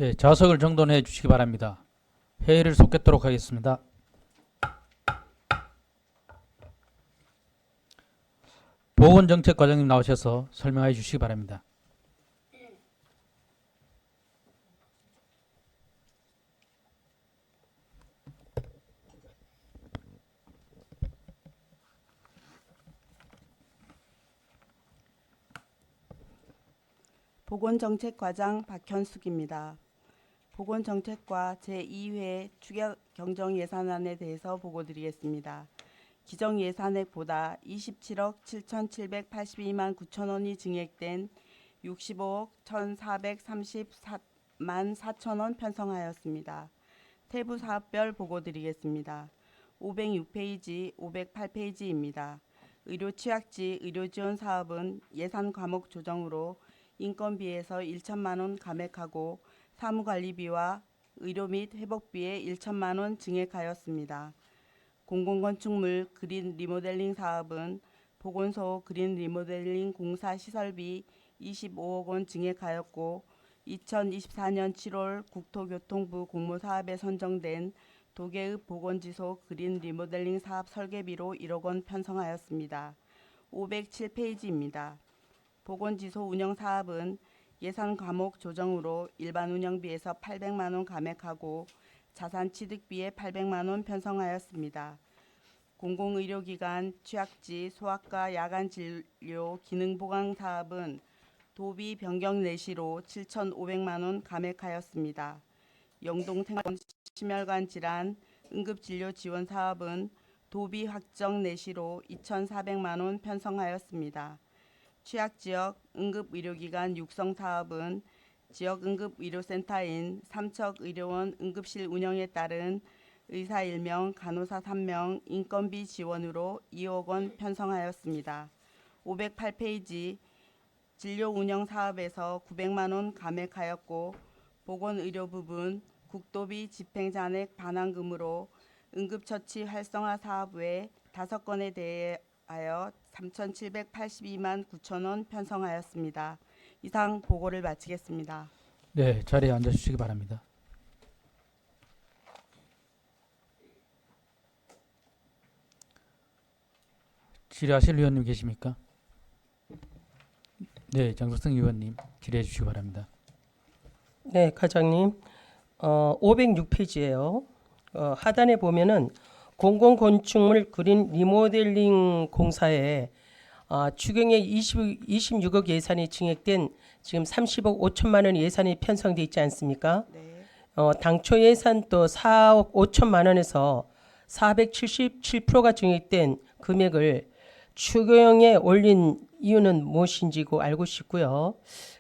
예, 좌석을 정돈해 주시기 바랍니다. 회의를 속겠도록 하겠습니다. 보건정책과장님 나오셔서 설명해 주시기 바랍니다. 보건정책과장 박현숙입니다. 보건정책과 제2회 추경경정예산안에 대해서 보고드리겠습니다. 기정예산액보다 27억 7,782만 9천 원이 증액된 65억 1,434만 4천 원 편성하였습니다. 태부 사업별 보고드리겠습니다. 506페이지, 508페이지입니다. 의료 취약지 의료 지원 사업은 예산 과목 조정으로 인건비에서 1천만 원 감액하고 사무관리비와 의료 및 회복비에 1천만 원 증액하였습니다. 공공건축물 그린 리모델링 사업은 보건소 그린 리모델링 공사 시설비 25억 원 증액하였고 2024년 7월 국토교통부 공모사업에 선정된 도계읍 보건지소 그린 리모델링 사업 설계비로 1억 원 편성하였습니다. 507페이지입니다. 보건지소 운영사업은 예산 과목 조정으로 일반 운영비에서 800만 원 감액하고 자산취득비에 800만 원 편성하였습니다. 공공의료기관 취약지 소아과 야간진료 기능보강 사업은 도비 변경 내시로 7,500만 원 감액하였습니다. 영동생활 심혈관 질환 응급진료 지원 사업은 도비 확정 내시로 2,400만 원 편성하였습니다. 취약지역 응급의료기관 육성 사업은 지역 응급의료센터인 삼척의료원 응급실 운영에 따른 의사 1명, 간호사 3명 인건비 지원으로 2억 원 편성하였습니다. 508페이지 진료 운영 사업에서 900만 원 감액하였고 보건의료 부분 국도비 집행잔액 반환금으로 응급처치 활성화 사업 외 5건에 대하여 3,782만 9천 원 편성하였습니다. 이상 보고를 마치겠습니다. 네, 자리에 앉아 주시기 바랍니다. 질의하실 의원님 계십니까? 네, 장석승 의원님 질의해 주시기 바랍니다. 네, 과장님. 506페이지예요. 하단에 보면은 공공건축물 그린 리모델링 공사에 추경에 26억 예산이 증액된 지금 30억 5천만 원 예산이 편성돼 있지 않습니까? 네. 당초 예산 또 4억 5천만 원에서 477%가 증액된 금액을 추경에 올린 이유는 무엇인지고 알고 싶고요.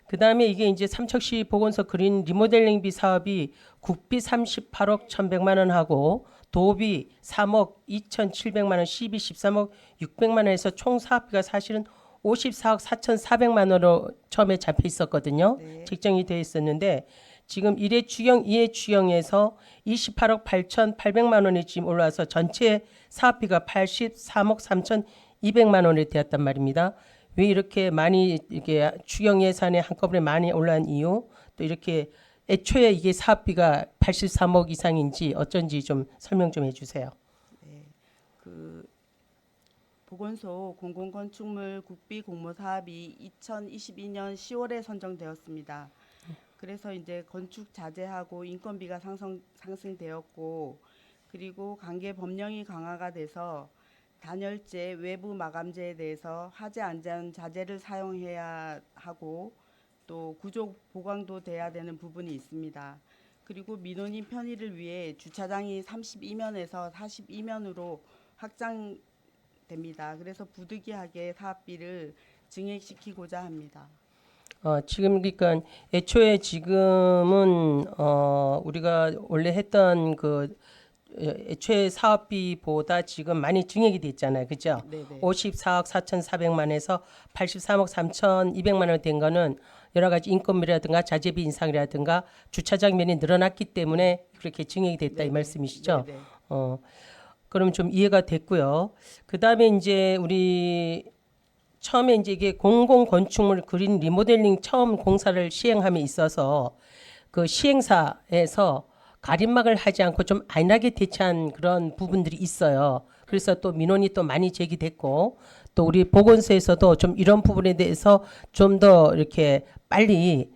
그 다음에 이게 이제 삼척시 보건소 그린 리모델링비 사업이 국비 38억 1,100만 원 하고 도비 3억 2,700만 원, 시비 13억 600만 원에서 총 사업비가 사실은 54억 4,400만 원으로 처음에 잡혀 있었거든요. 네. 책정이 되어 있었는데 지금 1회 추경, 2회 추경에서 28억 8,800만 원이 지금 올라와서 전체 사업비가 83억 3,200만 원이 되었단 말입니다. 왜 이렇게 많이 이게 추경 예산에 한꺼번에 많이 올라온 이유, 또 이렇게 애초에 이게 사업비가 83억 이상인지 어쩐지 좀 설명 좀 해주세요. 그 보건소 공공건축물 국비 공모 사업이 2022년 10월에 선정되었습니다. 그래서 이제 건축 자재하고 인건비가 상승되었고 그리고 관계 법령이 강화가 돼서 단열재, 외부 마감재에 대해서 화재 안전 자재를 사용해야 하고 또 구조 보강도 돼야 되는 부분이 있습니다. 그리고 민원인 편의를 위해 주차장이 32면에서 42면으로 확장됩니다. 그래서 부득이하게 사업비를 증액시키고자 합니다. 지금 그러니까 애초에 지금은 우리가 원래 했던 그 애초에 사업비보다 지금 많이 증액이 됐잖아요. 그죠? 네네. 54억 4,400만에서 83억 3,200만 원 된 거는 여러 가지 인건비라든가 자재비 인상이라든가 주차장 면이 늘어났기 때문에 그렇게 증액이 됐다 이 네네. 말씀이시죠? 네네. 그럼 좀 이해가 됐고요. 그다음에 이제 우리 처음에 이제 이게 공공건축물 그린 리모델링 처음 공사를 시행함에 있어서 그 시행사에서 가림막을 하지 않고 좀 안일하게 대처한 그런 부분들이 있어요. 그래서 또 민원이 또 많이 제기됐고 또 우리 보건소에서도 좀 이런 부분에 대해서 좀 더 이렇게 빨리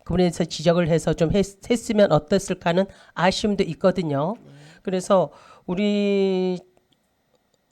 그분에 대해서 지적을 해서 좀 했으면 어땠을까 하는 아쉬움도 있거든요. 그래서 우리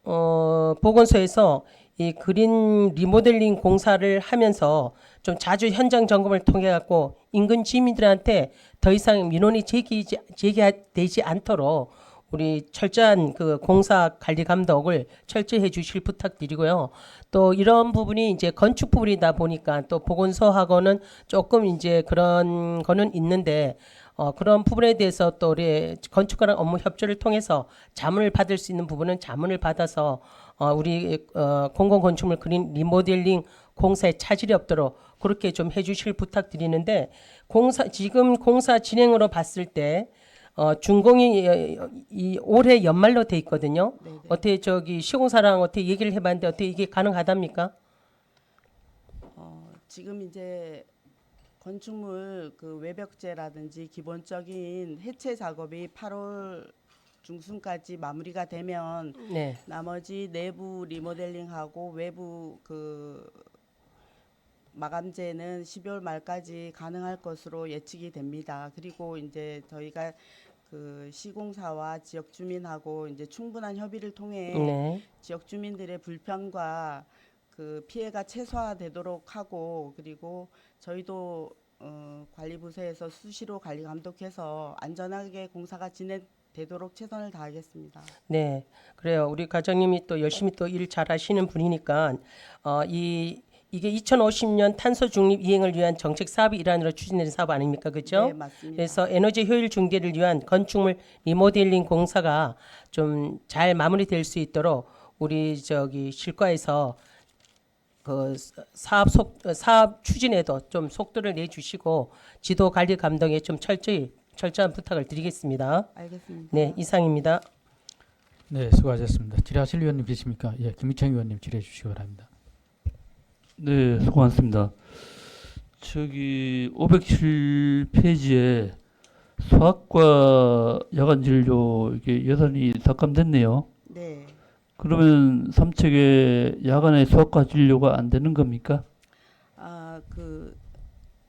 보건소에서 이 그린 리모델링 공사를 하면서 좀 자주 현장 점검을 통해 갖고 인근 주민들한테 더 이상 민원이 제기되지 않도록 우리 철저한 그 공사 관리 감독을 철저히 해주실 부탁드리고요. 또 이런 부분이 이제 건축 부분이다 보니까 또 보건소하고는 조금 이제 그런 거는 있는데 그런 부분에 대해서 또 우리 건축가랑 업무 협조를 통해서 자문을 받을 수 있는 부분은 자문을 받아서 우리 공공건축물 그린 리모델링 공사에 차질이 없도록 그렇게 좀 해주실 부탁드리는데 지금 공사 진행으로 봤을 때 준공이 이 올해 연말로 돼 있거든요. 네네. 어떻게 저기 시공사랑 어떻게 얘기를 해봤는데 어떻게 이게 가능하답니까? 지금 이제 건축물 그 외벽재라든지 기본적인 해체 작업이 8월 중순까지 마무리가 되면 네, 나머지 내부 리모델링하고 외부 그 마감재는 12월 말까지 가능할 것으로 예측이 됩니다. 그리고 이제 저희가 그 시공사와 지역 주민하고 이제 충분한 협의를 통해 네, 지역 주민들의 불편과 그 피해가 최소화되도록 하고 그리고 저희도 관리부서에서 수시로 관리 감독해서 안전하게 공사가 진행되도록 최선을 다하겠습니다. 네. 그래요. 우리 과장님이 또 열심히 또 일 잘하시는 분이니까 이게 2050년 탄소 중립 이행을 위한 정책 사업의 일환으로 추진되는 사업 아닙니까, 그렇죠? 네, 맞습니다. 그래서 에너지 효율 증대를 위한 건축물 리모델링 공사가 좀 잘 마무리될 수 있도록 우리 저기 실과에서 그 사업 추진에도 좀 속도를 내주시고 지도 관리 감독에 좀 철저한 부탁을 드리겠습니다. 알겠습니다. 네, 이상입니다. 네, 수고하셨습니다. 질의하실 위원님 계십니까? 예, 김희창 의원님 질의해 주시기 바랍니다. 네, 수고하셨습니다. 저기 507페이지에 수학과 야간 진료 이게 예산이 삭감됐네요. 네. 그러면 삼척에 야간에 수학과 진료가 안 되는 겁니까? 그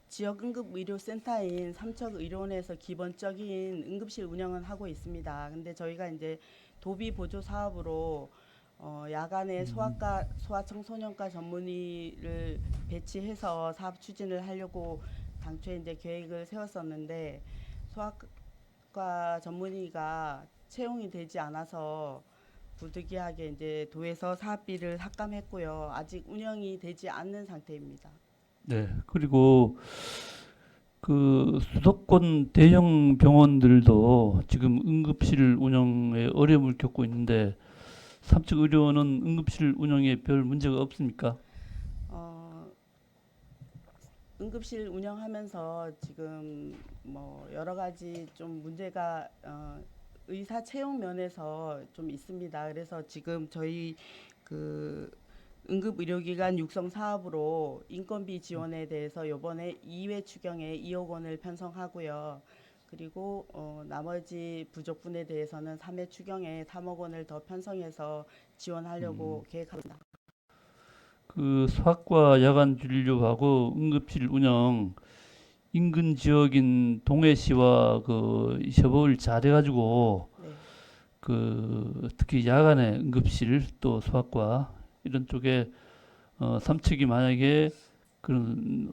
지역 응급 의료 센터인 삼척 의료원에서 기본적인 응급실 운영은 하고 있습니다. 근데 저희가 이제 도비 보조 사업으로 야간에 소아청소년과 전문의를 배치해서 사업 추진을 하려고 당초에 이제 계획을 세웠었는데 소아과 전문의가 채용이 되지 않아서 부득이하게 이제 도에서 사업비를 삭감했고요. 아직 운영이 되지 않는 상태입니다. 네. 그리고 그 수도권 대형 병원들도 지금 응급실 운영에 어려움을 겪고 있는데 삼척 의료원은 응급실 운영에 별 문제가 없습니까? 응급실 운영하면서 지금 뭐 여러 가지 좀 문제가 의사 채용 면에서 좀 있습니다. 그래서 지금 저희 그 응급의료기관 육성 사업으로 인건비 지원에 대해서 이번에 2회 추경에 2억 원을 편성하고요. 그리고 나머지 부족분에 대해서는 3회 추경에 3억 원을 더 편성해서 지원하려고 계획합니다. 그 수학과 야간 진료하고 응급실 운영 인근 지역인 동해시와 그 협업을 잘해가지고 네. 그 특히 야간에 응급실 또 수학과 이런 쪽에 삼척이 만약에 그런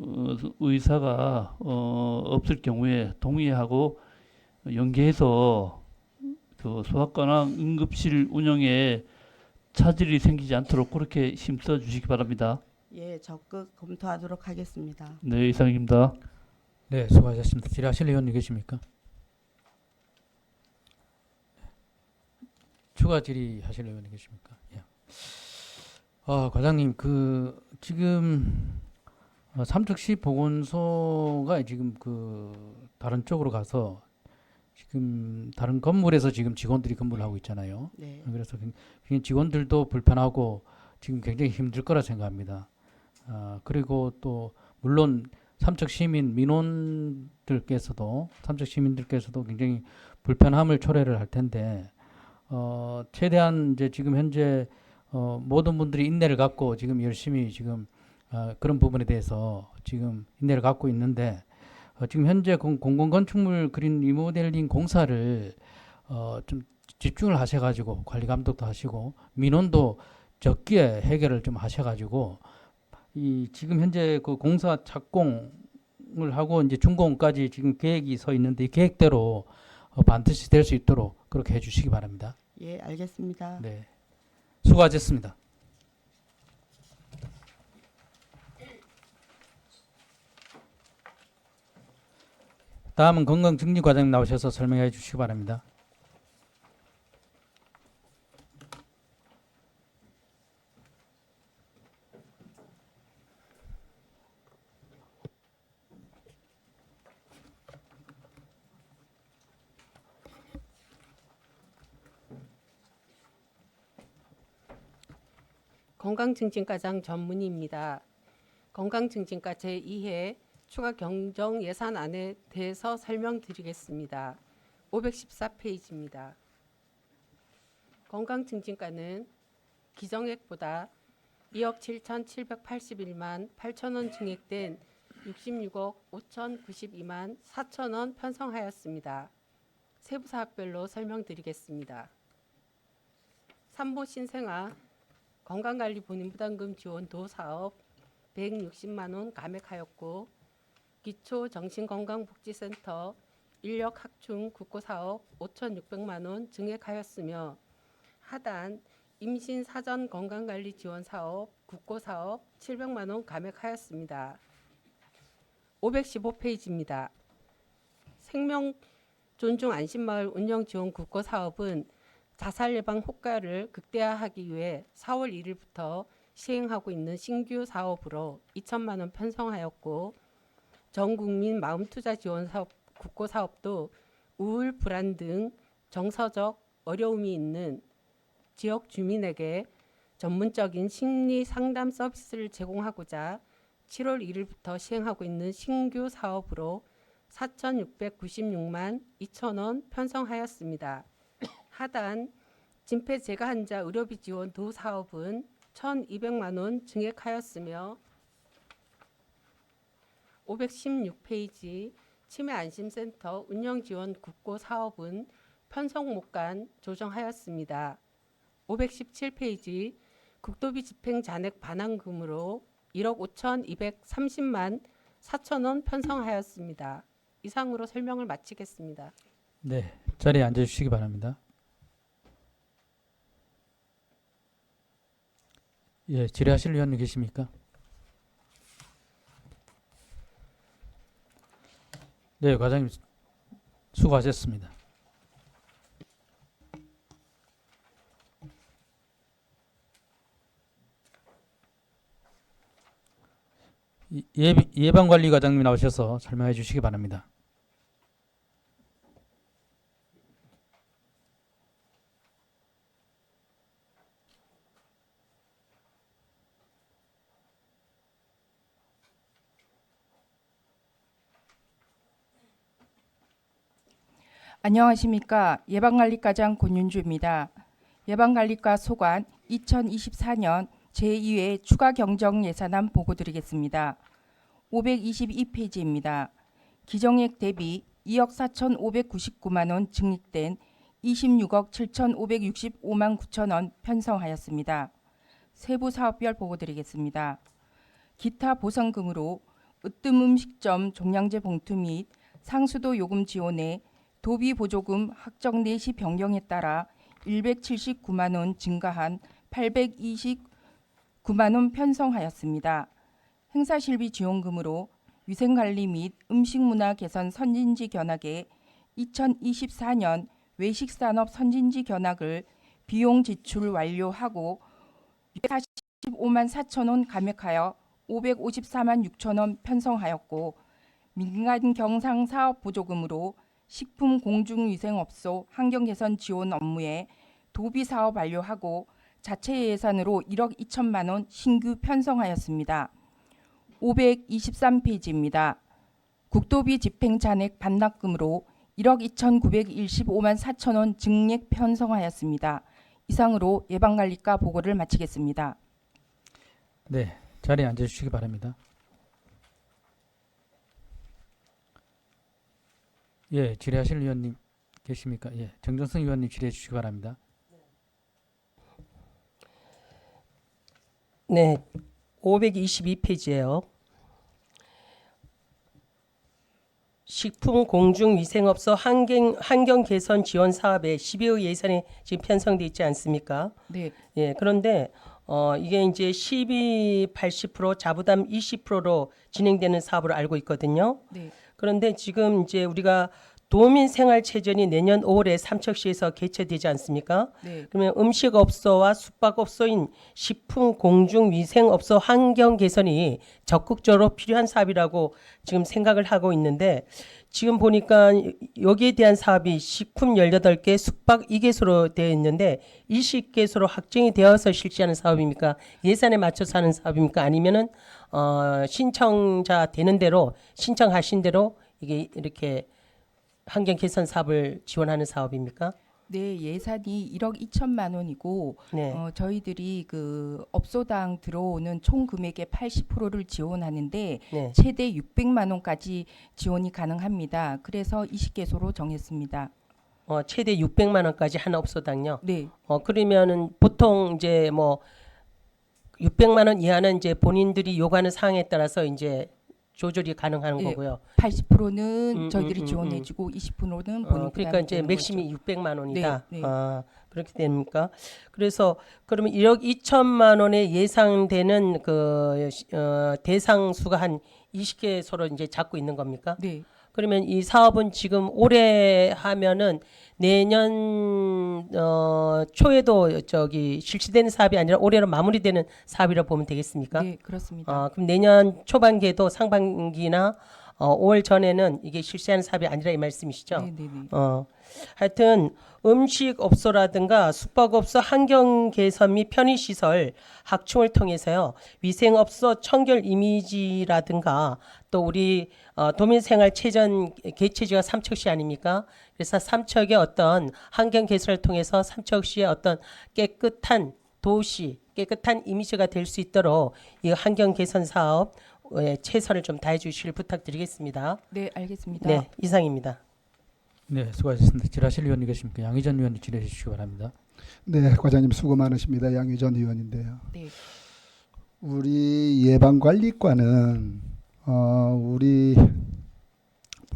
의사가 없을 경우에 동의하고 연계해서 그 수학과나 응급실 운영에 차질이 생기지 않도록 그렇게 힘써 주시기 바랍니다. 예, 적극 검토하도록 하겠습니다. 네, 이상입니다. 네, 수고하셨습니다. 질의하실 의원님 계십니까? 추가 질의하실 의원님 계십니까? 예. 과장님, 그 지금 삼척시 보건소가 지금 그 다른 쪽으로 가서 지금 다른 건물에서 지금 직원들이 근무를 하고 있잖아요. 네. 그래서 굉장히 직원들도 불편하고 지금 굉장히 힘들 거라 생각합니다. 그리고 또 물론 삼척 시민들께서도 굉장히 불편함을 초래를 할 텐데 최대한 이제 지금 현재 모든 분들이 인내를 갖고 지금 열심히 지금 그런 부분에 대해서 지금 인내를 갖고 있는데 지금 현재 공공건축물 그린 리모델링 공사를 좀 집중을 하셔가지고 관리 감독도 하시고 민원도 적기에 해결을 좀 하셔가지고 이 지금 현재 그 공사 착공을 하고 이제 준공까지 지금 계획이 서 있는데 이 계획대로 반드시 될 수 있도록 그렇게 해주시기 바랍니다. 예, 알겠습니다. 네, 수고하셨습니다. 다음은 건강증진과장님 나오셔서 설명해 주시기 바랍니다. 건강증진과장 전문희입니다. 건강증진과 제2회 추가 경정 예산안에 대해서 설명드리겠습니다. 514페이지입니다. 건강증진과는 기정액보다 2억 7,781만 8천원 증액된 66억 5,092만 4천원 편성하였습니다. 세부 사업별로 설명드리겠습니다. 3호 신생아 건강관리 본인부담금 지원 도사업 160만 원 감액하였고 기초정신건강복지센터 인력 확충 국고사업 5,600만 원 증액하였으며 하단 임신 사전 건강관리 지원 사업 국고사업 700만 원 감액하였습니다. 515페이지입니다. 생명 존중 안심마을 운영 지원 국고사업은 자살 예방 효과를 극대화하기 위해 4월 1일부터 시행하고 있는 신규 사업으로 2천만 원 편성하였고 전국민 마음투자 지원 사업 국고 사업도 우울, 불안 등 정서적 어려움이 있는 지역 주민에게 전문적인 심리 상담 서비스를 제공하고자 7월 1일부터 시행하고 있는 신규 사업으로 4,696만 2천 원 편성하였습니다. 하단 진폐 재가 환자 의료비 지원 도 사업은 1,200만 원 증액하였으며 516페이지 치매안심센터 운영지원 국고 사업은 편성목간 조정하였습니다. 517페이지 국도비 집행 잔액 반환금으로 1억 5,230만 4천 원 편성하였습니다. 이상으로 설명을 마치겠습니다. 네, 자리에 앉아주시기 바랍니다. 예, 질의하실 위원님 계십니까? 네, 과장님 수고하셨습니다. 예방관리과장님 나오셔서 설명해 주시기 바랍니다. 안녕하십니까. 예방관리과장 권윤주입니다. 예방관리과 소관 2024년 제2회 추가 경정 예산안 보고 드리겠습니다. 522페이지입니다. 기정액 대비 2억 4,599만 원 증액된 26억 7,565만 9천 원 편성하였습니다. 세부 사업별 보고 드리겠습니다. 기타 보상금으로 으뜸 음식점 종량제 봉투 및 상수도 요금 지원에 도비 보조금 확정 내시 변경에 따라 179만 원 증가한 829만 원 편성하였습니다. 행사실비 지원금으로 위생관리 및 음식문화 개선 선진지 견학에 2024년 외식산업 선진지 견학을 비용 지출 완료하고 645만 4천 원 감액하여 554만 6천 원 편성하였고 민간 경상 사업 보조금으로 식품 공중위생업소 환경개선 지원 업무에 도비 사업 완료하고 자체 예산으로 1억 2천만 원 신규 편성하였습니다. 523페이지입니다. 국도비 집행 잔액 반납금으로 1억 2,915만 4천 원 증액 편성하였습니다. 이상으로 예방관리과 보고를 마치겠습니다. 네, 자리에 앉아주시기 바랍니다. 예, 질의하실 위원님 계십니까? 예, 정정승 위원님 질의해 주시기 바랍니다. 네, 522페이지예요. 식품공중위생업소 환경 개선 지원 사업에 12억 예산이 지금 편성돼 있지 않습니까? 네, 예, 그런데 이게 이제 80% 자부담 20%로 진행되는 사업으로 알고 있거든요. 네, 그런데 지금 이제 우리가 도민생활체전이 내년 5월에 삼척시에서 개최되지 않습니까? 네, 그러면 음식업소와 숙박업소인 식품공중위생업소 환경 개선이 적극적으로 필요한 사업이라고 지금 생각을 하고 있는데 지금 보니까 여기에 대한 사업이 식품 18개, 숙박 2개소로 되어 있는데 20개소로 확정이 되어서 실시하는 사업입니까? 예산에 맞춰서 하는 사업입니까? 아니면은 신청자 되는 대로 신청하신 대로 이게 이렇게 환경 개선 사업을 지원하는 사업입니까? 네, 예산이 1억 2천만 원이고 네. 저희들이 그 업소당 들어오는 총 금액의 80%를 지원하는데 네. 최대 600만 원까지 지원이 가능합니다. 그래서 20개소로 정했습니다. 최대 600만 원까지 한 업소당요. 네, 그러면은 보통 이제 뭐 600만 원 이하는 이제 본인들이 요구하는 사항에 따라서 이제 조절이 가능한 예, 거고요. 80%는 저희들이 지원해주고 20%는 본인 그러니까 부담이 이제 되는 맥심이 600만 원이다. 네, 네. 그렇게 됩니까? 그래서 그러면 1억 2천만 원에 예상되는 대상 수가 한 20개소로 이제 잡고 있는 겁니까? 네, 그러면 이 사업은 지금 올해 하면은 내년 초에도 실시되는 사업이 아니라 올해로 마무리되는 사업이라고 보면 되겠습니까? 네, 그렇습니다. 그럼 내년 초반기에도 상반기나 5월 전에는 이게 실시하는 사업이 아니라 이 말씀이시죠? 네, 네, 네. 하여튼 음식업소라든가 숙박업소 환경 개선 및 편의시설 확충을 통해서요. 위생업소 청결 이미지라든가 또 우리 도민생활체전 개최지가 삼척시 아닙니까? 그래서 삼척의 어떤 환경 개선을 통해서 삼척시의 어떤 깨끗한 도시, 깨끗한 이미지가 될 수 있도록 이 환경 개선 사업에 최선을 좀 다해 주시길 부탁드리겠습니다. 네, 알겠습니다. 네, 이상입니다. 네, 수고하셨습니다. 질의하실 위원님 계십니까? 양희전 위원님 질의해 주시기 바랍니다. 네, 과장님 수고 많으십니다. 양희전 의원인데요. 네, 우리 예방관리과는 우리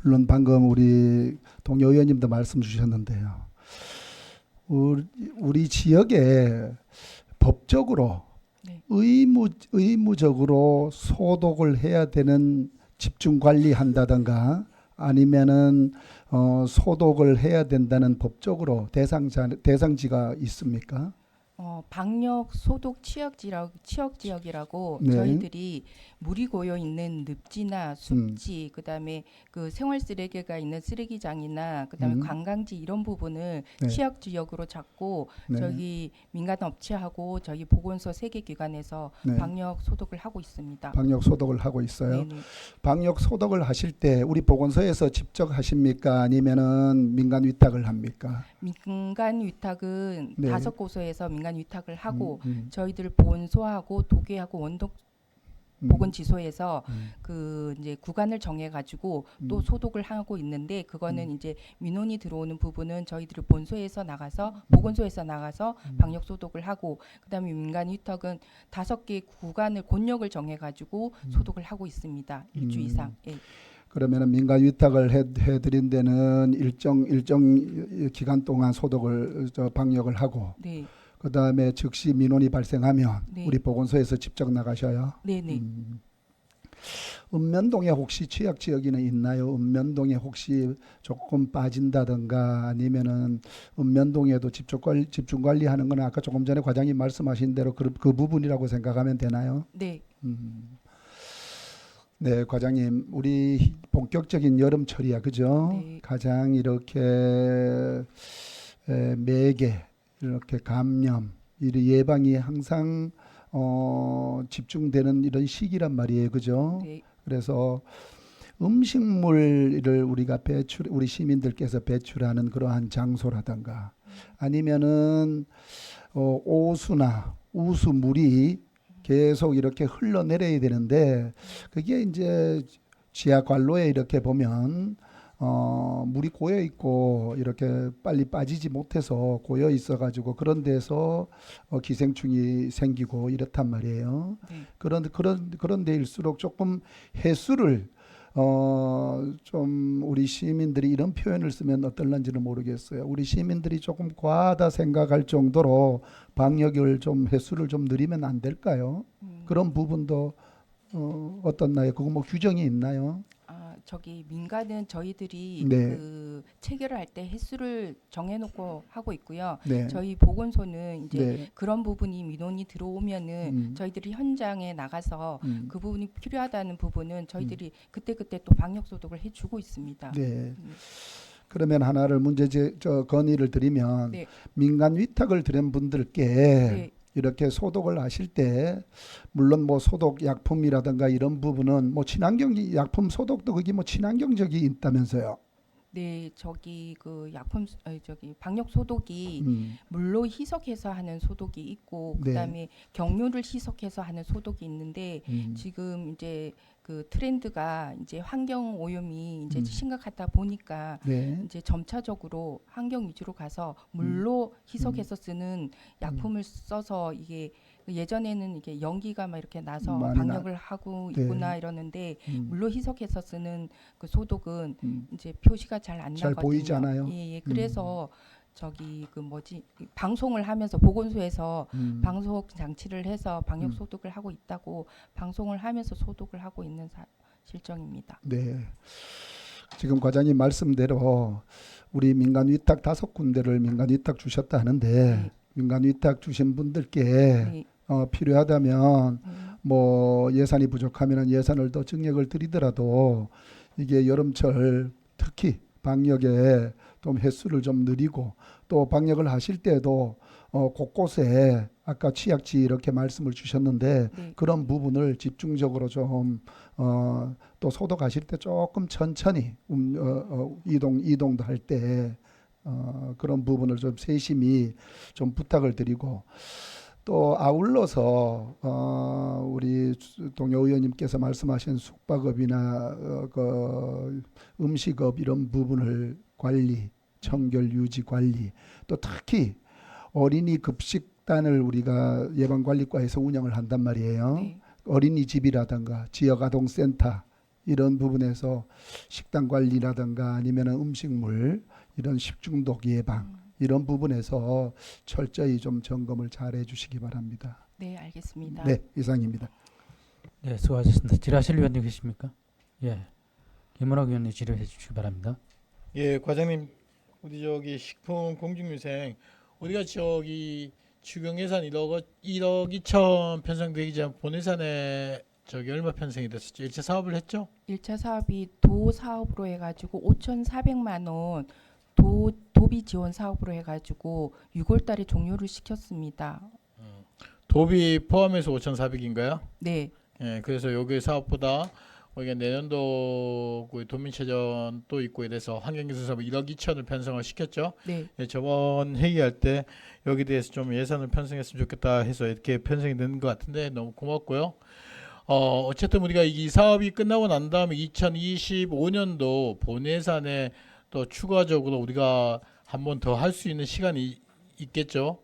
물론 방금 우리 동료 의원님도 말씀 주셨는데요. 우리 지역에 법적으로 네. 의무적으로 소독을 해야 되는 집중 관리한다든가 아니면은 소독을 해야 된다는 법적으로 대상지가 있습니까? 방역 소독 취약 지역이라고 네. 저희들이 물이 고여 있는 늪지나 숲지, 그다음에 그 생활 쓰레기가 있는 쓰레기장이나 그다음에 관광지 이런 부분을 네. 취약 지역으로 잡고 네. 저희 민간 업체하고 저희 보건소 3개 기관에서 네. 방역 소독을 하고 있습니다. 방역 소독을 하고 있어요. 네네. 방역 소독을 하실 때 우리 보건소에서 직접 하십니까? 아니면은 민간 위탁을 합니까? 민간 위탁은 네. 5곳소에서 민간 위탁을 하고 저희들 본소하고 도계하고 원동 보건지소에서 그 이제 구간을 정해 가지고 또 소독을 하고 있는데 그거는 이제 민원이 들어오는 부분은 저희들이 본소에서 나가서 보건소에서 나가서 방역 소독을 하고 그다음에 민간 위탁은 5개 구간을 권역을 정해 가지고 소독을 하고 있습니다. 일주 이상. 예. 그러면은 민간 위탁을 해드린 데는 일정 기간 동안 소독을 방역을 하고 네. 그 다음에 즉시 민원이 발생하면 네. 우리 보건소에서 직접 나가셔요. 네, 네. 읍면동에 혹시 취약 지역이는 있나요? 읍면동에 혹시 조금 빠진다든가 아니면은 읍면동에도 집중 관리하는 건 아까 조금 전에 과장님 말씀하신 대로 그 부분이라고 생각하면 되나요? 네. 네, 과장님, 우리 본격적인 여름철이야, 그죠? 네. 가장 이렇게 매개, 이렇게 감염, 이 예방이 항상 집중되는 이런 시기란 말이에요. 그죠? 네. 그래서 음식물을 우리가 우리 시민들께서 배출하는 그러한 장소라든가 아니면은 오수나 우수물이 계속 이렇게 흘러내려야 되는데 그게 이제 지하 관로에 이렇게 보면 물이 고여 있고 이렇게 빨리 빠지지 못해서 고여 있어 가지고 그런 데서 기생충이 생기고 이렇단 말이에요. 네. 그런 데일수록 조금 해수를 좀 우리 시민들이 이런 표현을 쓰면 어떨런지는 모르겠어요. 우리 시민들이 조금 과하다 생각할 정도로 방역을 좀 해수를 좀 늘리면 안 될까요? 그런 부분도 어떻나요? 그거 뭐 규정이 있나요? 저기 민간은 저희들이 네. 그 체결을 할 때 횟수를 정해놓고 하고 있고요. 네. 저희 보건소는 이제 네. 그런 부분이 민원이 들어오면은 저희들이 현장에 나가서 그 부분이 필요하다는 부분은 저희들이 그때그때 또 방역 소독을 해주고 있습니다. 네. 그러면 하나를 건의를 드리면 네. 민간 위탁을 드린 분들께 네. 이렇게 소독을 하실 때 물론 뭐 소독 약품이라든가 이런 부분은 뭐 친환경 약품 소독도 그게 뭐 친환경적이 있다면서요. 네, 저기 그 약품 저기 방역 소독이 물로 희석해서 하는 소독이 있고 네. 그다음에 경유를 희석해서 하는 소독이 있는데 지금 이제 그 트렌드가 이제 환경 오염이 이제 심각하다 보니까 네. 이제 점차적으로 환경 위주로 가서 물로 희석해서 쓰는 약품을 써서 이게 예전에는 이게 연기가 막 이렇게 나서 많이 방역을 하고 네. 있구나 이러는데 물로 희석해서 쓰는 그 소독은 음. 이제 표시가 잘 안 잘 나거든요. 보이지 않아요? 예, 예. 그래서 저기 그 뭐지 방송을 하면서 보건소에서 방송 장치를 해서 방역 소독을 하고 있다고 방송을 하면서 소독을 하고 있는 실정입니다. 네. 지금 과장님 말씀대로 우리 민간 위탁 5군데를 민간 위탁 주셨다 하는데 네. 민간 위탁 주신 분들께 네. 필요하다면 뭐 예산이 부족하면 예산을 더 증액을 드리더라도 이게 여름철 특히 방역에 좀 횟수를 좀 늘리고 또 방역을 하실 때도 곳곳에 아까 취약지 이렇게 말씀을 주셨는데 네. 그런 부분을 집중적으로 좀 또 소독하실 때 조금 천천히 이동도 할 때 그런 부분을 좀 세심히 좀 부탁을 드리고 또 아울러서 우리 동료 의원님께서 말씀하신 숙박업이나 그 음식업 이런 부분을 관리, 청결 유지 관리 또 특히 어린이 급식단을 우리가 예방관리과에서 운영을 한단 말이에요. 네. 어린이집이라든가 지역아동센터 이런 부분에서 식단 관리라든가 아니면 음식물 이런 식중독 예방 이런 부분에서 철저히 좀 점검을 잘 해주시기 바랍니다. 네, 알겠습니다. 네, 이상입니다. 네, 수고하셨습니다. 질의하실 위원님 계십니까? 예, 김문학 위원님 질의해 주시기 바랍니다. 예, 과장님, 우리 저기 식품 공중위생 우리가 저기 추경 예산 1억 2천 편성되기 전 본 예산에 저기 얼마 편성이 됐었죠? 1차 사업을 했죠? 1차 사업이 도 사업으로 해가지고 5,400만 원 도비 지원 사업으로 해가지고 6월 달에 종료를 시켰습니다. 도비 포함해서 5,400인가요? 네. 예, 그래서 여기 사업보다 우리가 내년도 그 도민체전 또 있고 이래서 환경기술 사업 1억 2천을 편성을 시켰죠. 네. 예, 저번 회의할 때 여기 대해서 좀 예산을 편성했으면 좋겠다 해서 이렇게 편성이 되는 것 같은데 너무 고맙고요. 어쨌든 우리가 이 사업이 끝나고 난 다음에 2025년도 본 예산에 또 추가적으로 우리가 한 번 더 할 수 있는 시간이 있겠죠.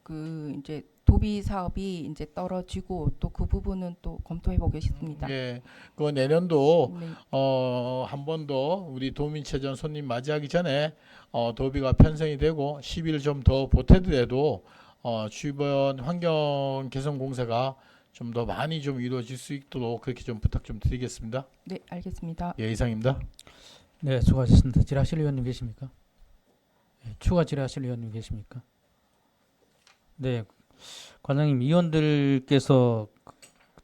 그 이제 도비 사업이 이제 떨어지고 또 그 부분은 또 검토해 보겠습니다. 예, 그 내년도 네. 한 번 더 우리 도민체전 손님 맞이하기 전에 도비가 편성이 되고 시비를 좀 더 보태더라도 주변 환경 개선 공사가 좀 더 많이 좀 이루어질 수 있도록 그렇게 좀 부탁 좀 드리겠습니다. 네, 알겠습니다. 예, 이상입니다. 네, 수고하셨습니다. 질의하실 위원님 계십니까? 네, 추가 질의하실 위원님 계십니까? 네, 과장님 위원들께서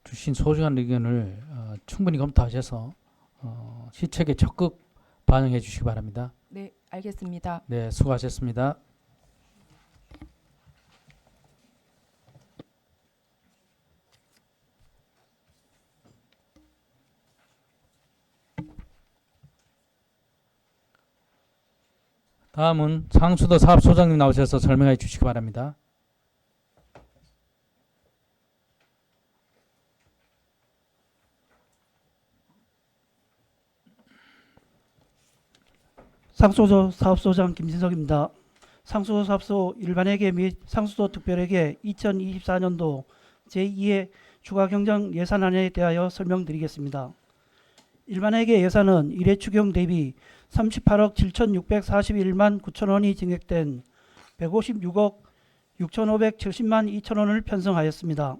주신 소중한 의견을 충분히 검토하셔서 시책에 적극 반영해 주시기 바랍니다. 네, 알겠습니다. 네, 수고하셨습니다. 다음은 상수도 사업소장님 나오셔서 설명해 주시기 바랍니다. 상수도 사업소장 김진석입니다. 상수도 사업소 일반회계 및 상수도 특별회계 2024년도 제2회 추가경정 예산안에 대하여 설명드리겠습니다. 일반회계 예산은 1회 추경 대비 38억 7,641만 9천 원이 증액된 156억 6,570만 2천 원을 편성하였습니다.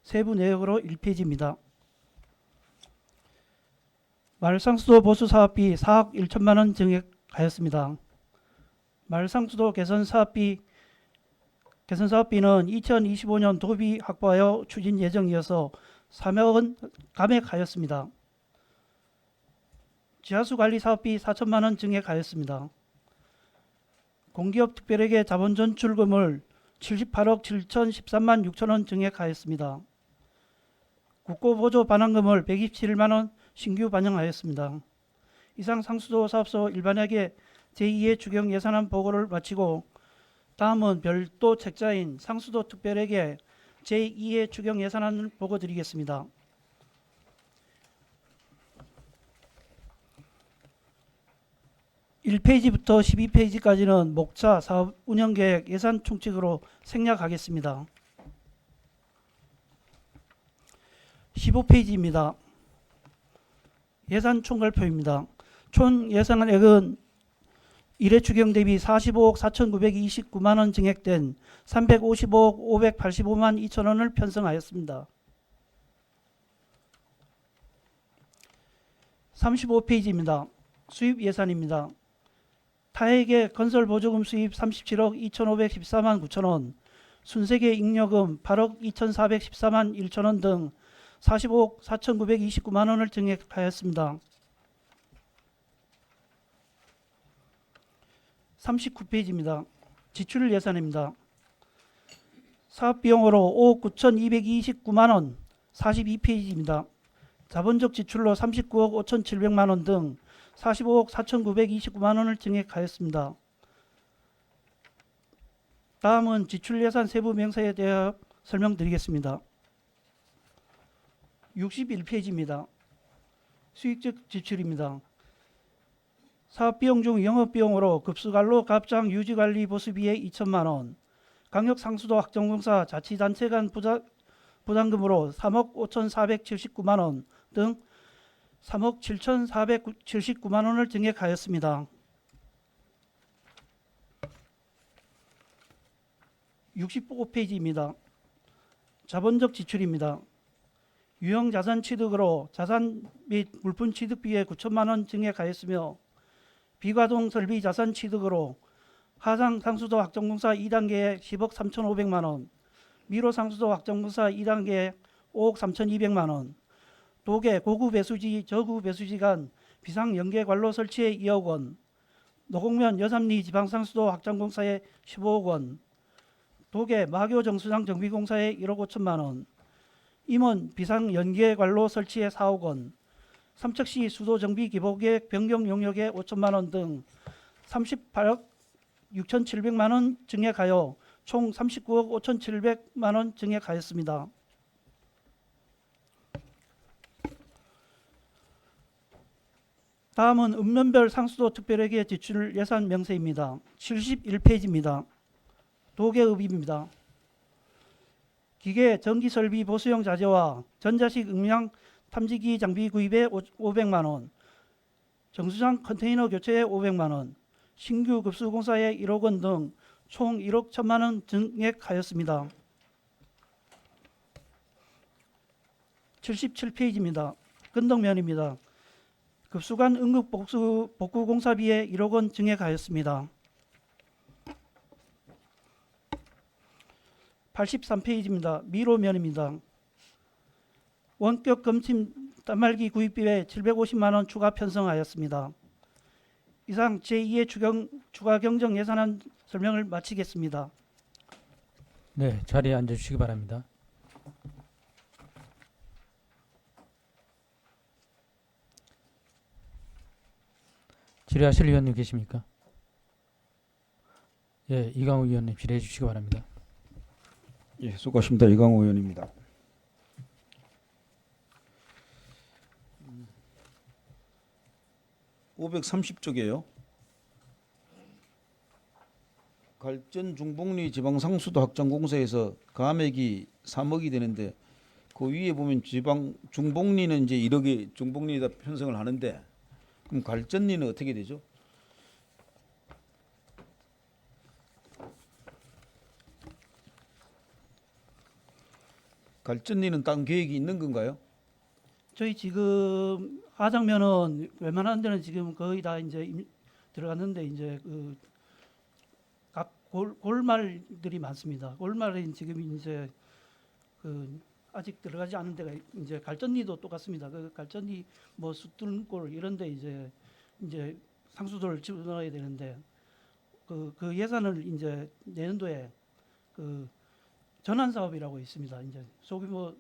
세부 내역으로 1페이지입니다. 마을상수도 보수사업비 4억 1천만 원 증액하였습니다. 마을상수도 개선사업비는 2025년 도비 확보하여 추진 예정이어서 3억 원 감액하였습니다. 지하수관리 사업비 4천만 원 증액하였습니다. 공기업 특별회계 자본 전출금을 78억 7,013만 6천 원 증액하였습니다. 국고보조 반환금을 127만 원 신규 반영하였습니다. 이상 상수도 사업소 일반회계 제2회 추경 예산안 보고를 마치고 다음은 별도 책자인 상수도 특별회계 제2회 추경 예산안을 보고 드리겠습니다. (1페이지부터) (12페이지까지는) 목차 사업 운영계획 예산 총칙으로 생략하겠습니다. (15페이지입니다) 예산 총괄표입니다. 총 예산액은 1회 추경 대비 45억 4,929만 원 증액된 355억 585만 2천 원을 편성하였습니다. 35페이지입니다. 수입 예산입니다. 타액의 건설보조금 수입 37억 2,514만 9천 원, 순세계 잉여금 8억 2,414만 1천 원 등 45억 4,929만 원을 증액하였습니다. 39페이지입니다. 지출 예산입니다. 사업비용으로 5억 9,229만 원, 42페이지입니다. 자본적 지출로 39억 5,700만 원 등 45억 4,929만 원을 증액하였습니다. 다음은 지출 예산 세부 명세에 대해 설명드리겠습니다. 61페이지입니다. 수익적 지출입니다. 사업비용 중 영업비용으로 급수관로 갑장 유지관리 보수비에 2천만 원, 강력상수도 확정공사 자치단체 간 부담금으로 3억 5,479만 원 등 3억 7,479만 원을 증액하였습니다. 65페이지입니다. 자본적 지출입니다. 유형자산 취득으로 자산 및 물품 취득비에 9천만 원 증액하였으며 비과동 설비 자산 취득으로 하상 상수도 확정공사 2단계에 10억 3,500만 원, 미로 상수도 확정공사 2단계에 5억 3,200만 원, 도계 고구 배수지 저구 배수지 간 비상 연계 관로 설치에 2억 원, 노곡면 여삼리 지방상수도 확장공사에 15억 원, 도계 마교 정수장 정비공사에 1억 5천만 원, 임원 비상 연계 관로 설치에 4억 원, 삼척시 수도 정비 기보계획 변경 용역에 5천만 원 등 38억 6,700만 원 증액하여 총 39억 5,700만 원 증액하였습니다. 다음은 읍면별 상수도 특별회계 지출 예산 명세입니다. 71페이지입니다. 도계읍입니다. 기계 전기설비 보수용 자재와 전자식 음량 탐지기 장비 구입에 500만 원, 정수장 컨테이너 교체에 500만 원, 신규 급수공사에 1억 원 등 총 1억 1천만 원 증액하였습니다. 77페이지입니다. 건덕면입니다. 급수관 응급복구 공사비에 1억 원 증액하였습니다. 83페이지입니다. 미로면입니다. 원격 검침 단말기 구입비에 750만 원 추가 편성하였습니다. 이상 제2의 추가 경정 예산안 설명을 마치겠습니다. 네, 자리에 앉아주시기 바랍니다. 질의하실 위원님 계십니까? 예, 이강우 의원님 질의해 주시기 바랍니다. 예, 수고하십니다. 이강호 의원입니다. 음, 530쪽이에요. 갈전 중복리 지방상수도 확장공사에서 감액이 3억이 되는데 그 위에 보면 지방 중복리는 이제 1억이 중복리에다 편성을 하는데 그럼 갈전리는 어떻게 되죠? 갈전리는 땅 계획이 있는 건가요? 저희 지금 하장면은 웬만한 데는 지금 거의 다 이제 들어갔는데 이제 그 각 골말들이 많습니다. 골말은 지금 이제 그 아직 들어가지 않은 데가 이제 갈전리도 똑같습니다. 그 갈전리 뭐 숫들골 이런 데 이제 상수도를 집어넣어야 되는데 그 예산을 이제 내년도에 그 전환 사업이라고 있습니다. 이제 소규모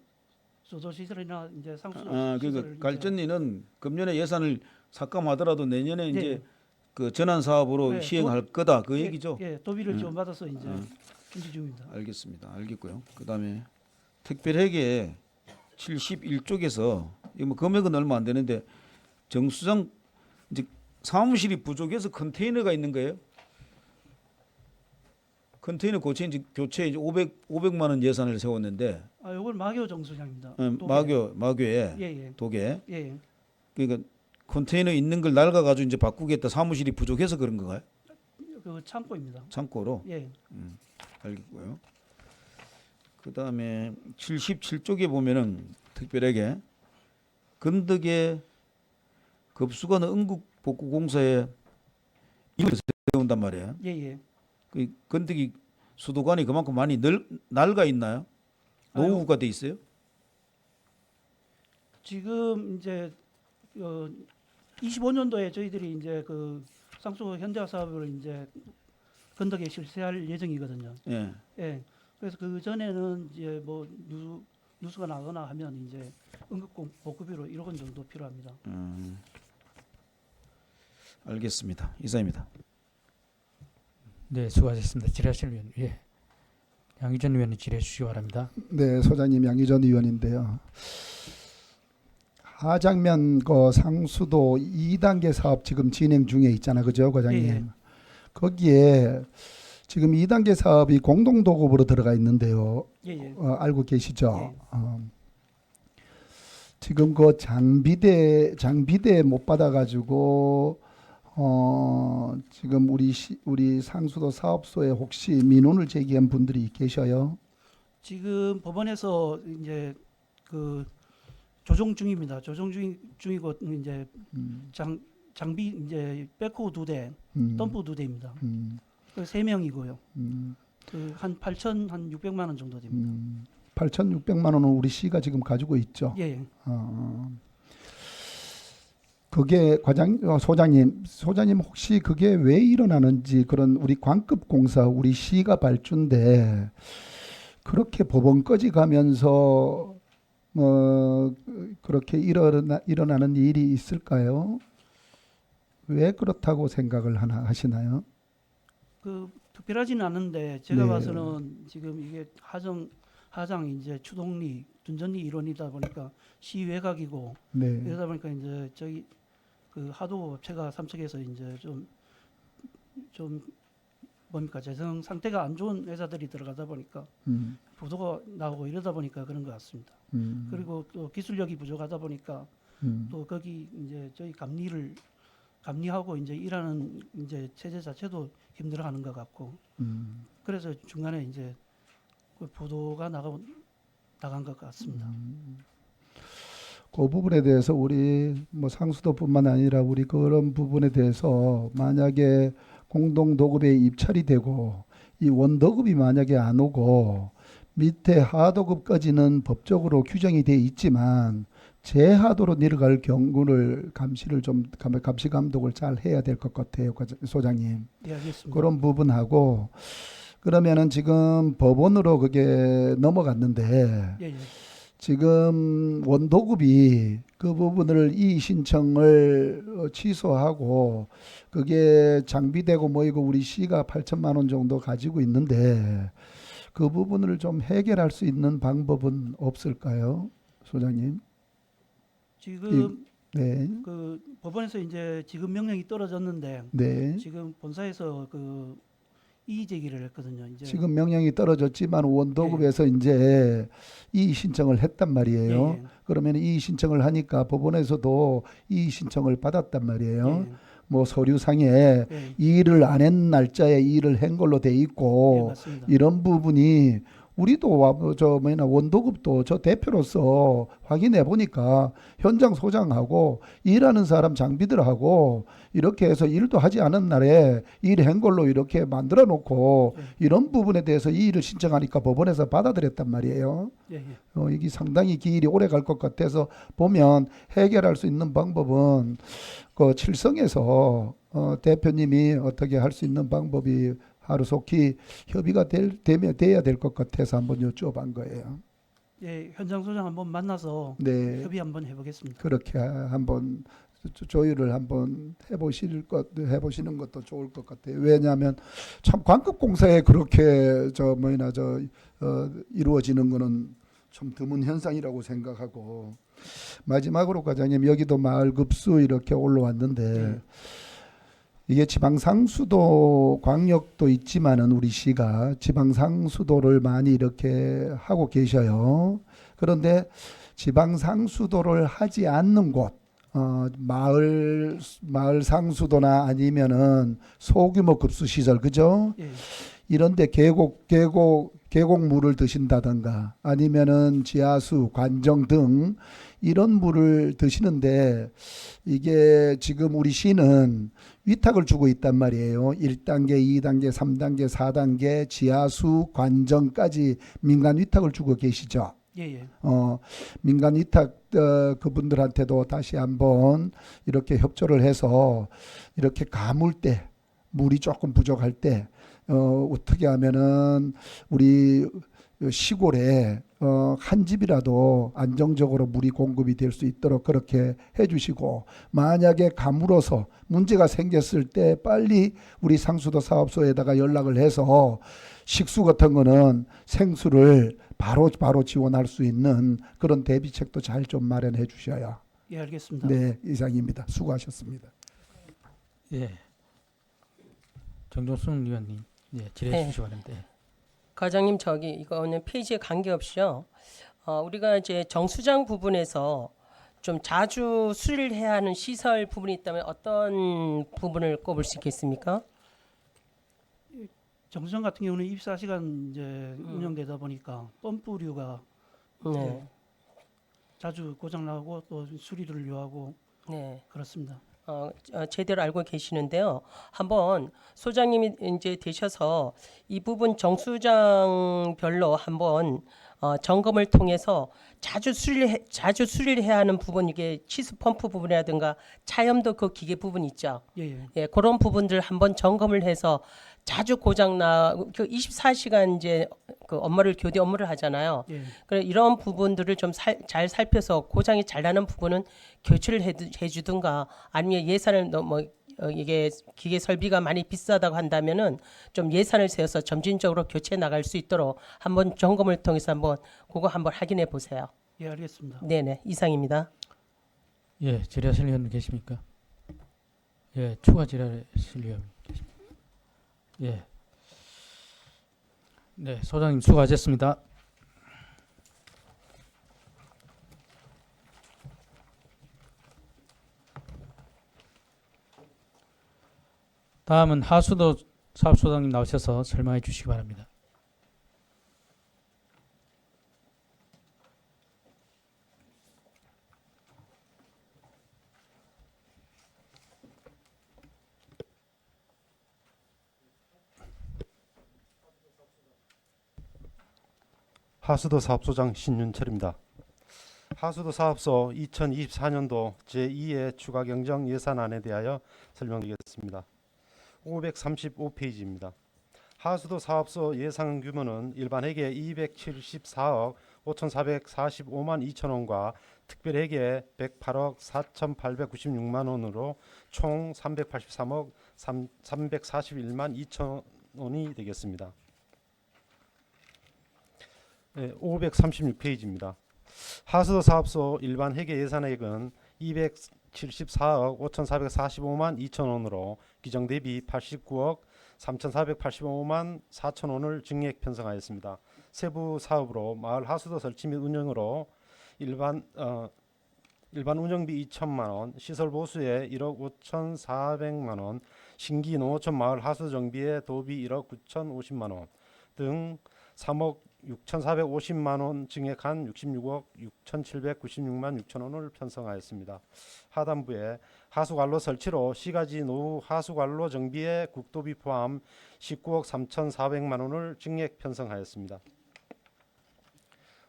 수도 시설이나 이제 상수 그러니까 시설을 갈전리는 금년에 예산을 삭감하더라도 내년에 네. 이제 그 전환 사업으로 네, 시행할 거다 그 예, 얘기죠. 예, 도비를 음. 지원받아서 이제 음. 준비 중입니다. 알겠습니다. 알겠고요. 그다음에 특별회계 71쪽에서 이거 뭐 금액은 얼마 안 되는데 정수장 이제 사무실이 부족해서 컨테이너가 있는 거예요. 컨테이너 교체 이제 500만 원 예산을 세웠는데 아, 요걸 마교 정수장입니다. 도계. 마교에 예, 도계 예, 예. 그러니까 컨테이너 있는 걸 낡아 가지고 이제 바꾸겠다 사무실이 부족해서 그런 건가요? 그 창고입니다. 창고로 예. 알겠고요. 그다음에 77쪽에 보면은 특별하게 건덕의 급수관 응급복구공사에 이걸 세운단 말이에요. 예, 예. 그 건덕이 수도관이 그만큼 많이 낡아 있나요? 노후가 돼 있어요? 지금 이제 25년도에 저희들이 이제 그 상수 현대화 사업을 이제 건덕에 실시할 예정이거든요. 예. 예. 그래서 그 전에는 이제 뭐 누수가 나거나 하면 이제 응급 복구비로 1억 원 정도 필요합니다. 알겠습니다. 이상입니다. 네, 수고하셨습니다. 질의하실 의원. 예. 양희전 의원님 질의해 주시기 바랍니다. 네, 소장님 양희전 의원인데요. 하장면 그 상수도 2단계 사업 지금 진행 중에 있잖아, 그죠, 과장님? 예, 예. 거기에 지금 2단계 사업이 공동도급으로 들어가 있는데요. 예, 예. 알고 계시죠? 예. 지금 그 장비대 못 받아가지고 지금 우리 상수도 사업소에 혹시 민원을 제기한 분들이 계셔요? 지금 법원에서 이제 그 조정 중입니다. 조정 중이고 이제 장비 이제 백호 2대, 덤프 2대입니다. 그 3명이고요. 그 한 8,600만 원 정도 됩니다. 8,600만 원은 우리 시가 지금 가지고 있죠. 예. 그게 소장님 혹시 그게 왜 일어나는지 그런 우리 관급 공사 우리 시가 발주인데 그렇게 법원까지 가면서 그렇게 일어나는 일이 있을까요? 왜 그렇다고 생각을 하시나요? 그 특별하지는 않은데 제가 네. 봐서는 지금 이게 하장 이제 추동리 둔전리 일원이다 보니까 시 외곽이고 네. 이러다 보니까 이제 저희 그 하도 업체가 삼척에서 이제 좀 뭡니까 재정 상태가 안 좋은 회사들이 들어가다 보니까 부도가 나오고 이러다 보니까 그런 것 같습니다. 그리고 또 기술력이 부족하다 보니까 또 거기 이제 저희 감리하고 이제 일하는 이제 체제 자체도 힘들어하는 것 같고 그래서 중간에 이제 그 부도가 나간 것 같습니다. 그 부분에 대해서 우리 뭐 상수도뿐만 아니라 우리 그런 부분에 대해서 만약에 공동 도급에 입찰이 되고 이 원도급이 만약에 안 오고 밑에 하도급까지는 법적으로 규정이 돼 있지만 제하도로 내려갈 경우를 감시 감독을 잘 해야 될 것 같아요, 소장님. 네, 알겠습니다. 그런 부분하고 그러면은 지금 법원으로 그게 넘어갔는데 예, 예. 지금 원도급이 그 부분을 이의 신청을 취소하고 그게 장비되고 뭐이고 우리 시가 8천만 원 정도 가지고 있는데 그 부분을 좀 해결할 수 있는 방법은 없을까요, 소장님? 지금 네, 그 법원에서 이제 지급 명령이 떨어졌는데 네. 지금 본사에서 그 이의 제기를 했거든요. 이제 지금 명령이 떨어졌지만 원도급에서 이제 이의 신청을 했단 말이에요. 예, 예. 그러면 이의 신청을 하니까 법원에서도 이의 신청을 받았단 말이에요. 뭐 서류상에 예, 일을 안 한 날짜에 일을 한 걸로 돼 예, 있고 맞습니다. 이런 부분이 우리도 원도급도 저 대표로서 확인해 보니까 현장 소장하고 일하는 사람 장비들하고 이렇게 해서 일도 하지 않은 날에 일한 걸로 이렇게 만들어 놓고 이런 부분에 대해서 이의를 신청하니까 법원에서 받아들였단 말이에요. 예, 예. 이게 상당히 기일이 오래 갈 것 같아서 보면 해결할 수 있는 방법은 그 칠성에서 대표님이 어떻게 할 수 있는 방법이 하루속히 협의가 돼야 될 것 같아서 한번 여쭤본 거예요. 예, 현장 소장 한번 만나서 네, 협의 한번 해보겠습니다. 그렇게 한번 조율을 한번 해보시는 것도 좋을 것 같아요. 왜냐하면 참 관급공사에 그렇게 이루어지는 거는 참 드문 현상이라고 생각하고 마지막으로 과장님 여기도 마을급수 이렇게 올라왔는데 이게 지방상수도 광역도 있지만은 우리 시가 지방상수도를 많이 이렇게 하고 계셔요. 그런데 지방상수도를 하지 않는 곳, 마을 상수도나 아니면은 소규모 급수 시설, 그죠? 예, 이런데 계곡물을 드신다든가 아니면은 지하수, 관정 등 이런 물을 드시는데 이게 지금 우리 시는 위탁을 주고 있단 말이에요. 1단계, 2단계, 3단계, 4단계 지하수, 관정까지 민간 위탁을 주고 계시죠. 예, 예. 민간 위탁 그분들한테도 다시 한번 이렇게 협조를 해서 이렇게 가물 때 물이 조금 부족할 때 어떻게 하면은 우리 시골에 한 집이라도 안정적으로 물이 공급이 될 수 있도록 그렇게 해주시고 만약에 가물어서 문제가 생겼을 때 빨리 우리 상수도 사업소에다가 연락을 해서 식수 같은 거는 생수를 바로 지원할 수 있는 그런 대비책도 잘 좀 마련해 주셔야. 예, 알겠습니다. 네, 이상입니다. 수고하셨습니다. 예. 정종순 의원님, 예, 질의해 주시기 바랍니다. 예. 과장님 이거는 페이지에 관계없이요. 우리가 이제 정수장 부분에서 좀 자주 수리를 해야 하는 시설 부분이 있다면 어떤 부분을 꼽을 수 있겠습니까? 정수장 같은 경우는 24시간 이제 운영되다 보니까 펌프류가 네, 자주 고장 나고 또 수리를 요하고 네. 그렇습니다. 제대로 알고 계시는데요. 한번 소장님이 이제 되셔서 이 부분 정수장별로 한번 점검을 통해서 자주 수리를 해야 하는 부분 이게 치수 펌프 부분이라든가 차염도 그 기계 부분 있죠. 예, 예. 예, 그런 부분들 한번 점검을 해서 자주 고장 그 24시간 이제 그 교대 업무를 하잖아요. 예. 그래 이런 부분들을 좀 잘 살펴서 고장이 잘 나는 부분은 교체를 해주든가 아니면 예산을 이게 기계 설비가 많이 비싸다고 한다면은 좀 예산을 세워서 점진적으로 교체 나갈 수 있도록 한번 점검을 통해서 그거 한번 확인해 보세요. 예, 알겠습니다. 네네 이상입니다. 예, 질의하실 의원 계십니까? 예, 추가 질의하실 의원 계십니까? 예. 네, 소장님 수고하셨습니다. 다음은 하수도 사업소장님 나오셔서 설명해 주시기 바랍니다. 하수도 사업소장 신윤철입니다. 하수도 사업소 2024년도 제2의 추가 경정 예산안에 대하여 설명드리겠습니다. 535페이지입니다. 하수도 사업소 예상 규모는 일반회계 274억 5,445만 2천 원과 특별회계 108억 4,896만 원으로 총 383억 341만 2천 원이 되겠습니다. 536페이지입니다. 하수도 사업소 일반 회계 예산액은 274억 5,445만 2천 원으로 기정 대비 89억 3,485만 4천 원을 증액 편성하였습니다. 세부 사업으로 마을 하수도 설치 및 운영으로 일반 운영비 2천만 원, 시설 보수에 1억 5,400만 원, 신기 농어촌 마을 하수도 정비에 도비 1억 9,050만 원 등 3억 6,450만 원 증액한 66억 6,796만 6천 원을 편성하였습니다. 하단부에 하수관로 설치로 시가지 노후 하수관로 정비에 국도비 포함 19억 3,400만 원을 증액 편성하였습니다.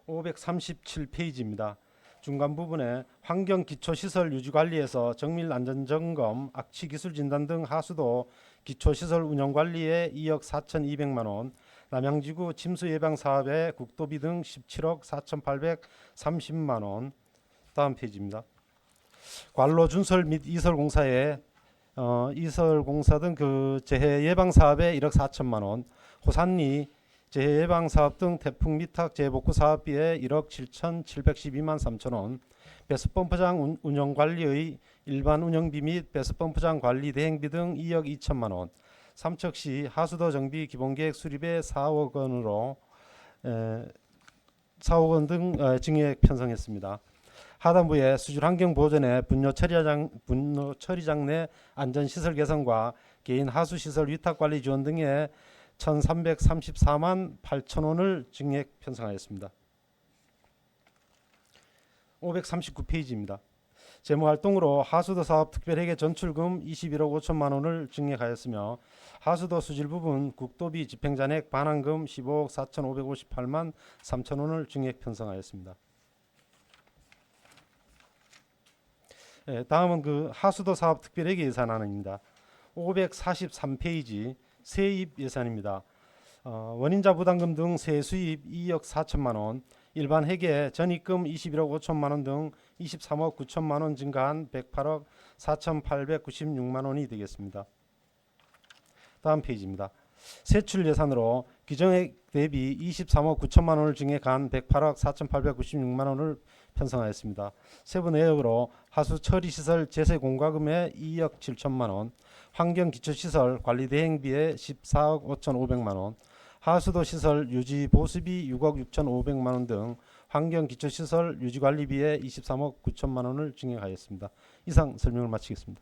537페이지입니다. 중간 부분에 환경기초시설 유지관리에서 정밀안전점검, 악취기술진단 등 하수도 기초시설 운영관리에 2억 4,200만 원, 남양지구 침수예방사업에 국도비 등 17억 4,830만 원. 다음 페이지입니다. 관로 준설 및 이설공사에 이설공사 등 그 재해예방사업에 1억 4천만 원, 호산리 재해예방사업 등 태풍 미탁 재해복구 사업비에 1억 7,712만 3천 원, 배수펌프장 운영관리의 일반 운영비 및 배수펌프장 관리 대행비 등 2억 2천만 원, 삼척시 하수도 정비 기본계획 수립에 4억 원으로 4억 원 등 증액 편성했습니다. 하단부에 수질환경 보존에 분뇨 처리장 내 안전시설 개선과 개인 하수시설 위탁관리 지원 등에 1,334만 8천 원을 증액 편성하였습니다. 539페이지입니다. 재무활동으로 하수도 사업 특별회계 전출금 21억 5천만 원을 증액하였으며 하수도 수질 부분 국도비 집행잔액 반환금 15억 4,558만 3천 원을 증액 편성하였습니다. 다음은 그 하수도 사업 특별회계 예산안입니다. 543페이지 세입 예산입니다. 원인자 부담금 등 세수입 2억 4천만 원, 일반 회계 전입금 21억 5천만 원 등 23억 9천만 원 증가한 108억 4,896만 원이 되겠습니다. 다음 페이지입니다. 세출 예산으로 기정액 대비 23억 9천만 원을 증액한 108억 4,896만 원을 편성하였습니다. 세부 내역으로 하수 처리시설 제세 공과금에 2억 7천만 원, 환경기초시설 관리대행비에 14억 5,500만 원, 하수도 시설 유지 보수비 6억 6,500만 원 등 환경기초시설 유지관리비에 23억 9천만 원을 증액하였습니다. 이상 설명을 마치겠습니다.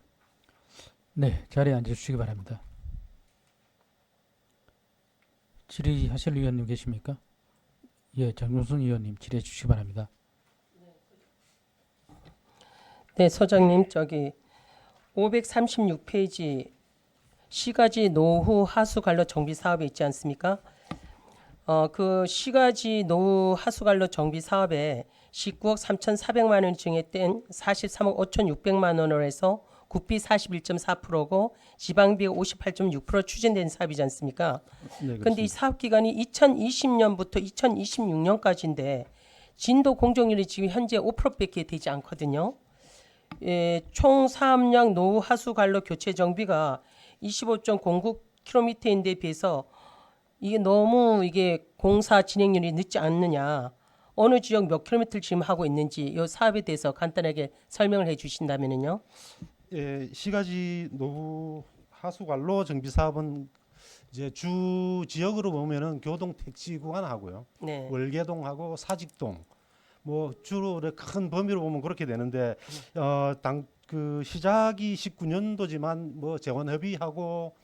네, 자리에 앉아주시기 바랍니다. 질의하실 의원님 계십니까? 예, 장용순 의원님 질의해 주시기 바랍니다. 네, 소장님, 저기 536페이지 시가지 노후 하수관로 정비 사업이 있지 않습니까? 그 시가지 노후 하수관로 정비 사업에 19억 3,400만 원 증액된 43억 5,600만 원으로 해서 국비 41.4%고 지방비 58.6% 추진된 사업이지 않습니까? 네, 근데 이 사업 기간이 2020년부터 2026년까지인데 진도 공정률이 지금 현재 5%밖에 되지 않거든요. 총 사업량 노후 하수 관로 교체 정비가 25.09km인데 비해서 이게 너무 공사 진행률이 늦지 않느냐, 어느 지역 몇 킬로미터를 지금 하고 있는지 이 사업에 대해서 간단하게 설명을 해주신다면요. 시가지 노후 하수관로 정비 사업은 이제 주 지역으로 보면은 교동 택지 구간하고요, 네. 월계동하고 사직동, 뭐 주로 큰 범위로 보면 그렇게 되는데 그 시작이 19년도지만 뭐 재원 협의하고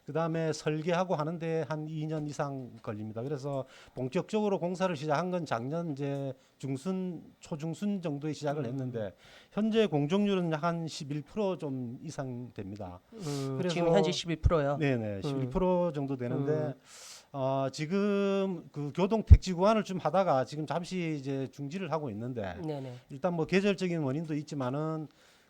그다음에 설계하고 하는데 한 2년 이상 걸립니다. 그래서 본격적으로 공사를 시작한 건 작년 이제 초중순 정도에 시작을 했는데 현재 공정률은 약 한 11% 좀 이상 됩니다. 그래서 지금 현재 11%요. 네네, 11% 정도 되는데 지금 그 교동 택지 구간을 좀 하다가 지금 잠시 이제 중지를 하고 있는데 네네. 일단 뭐 계절적인 원인도 있지만은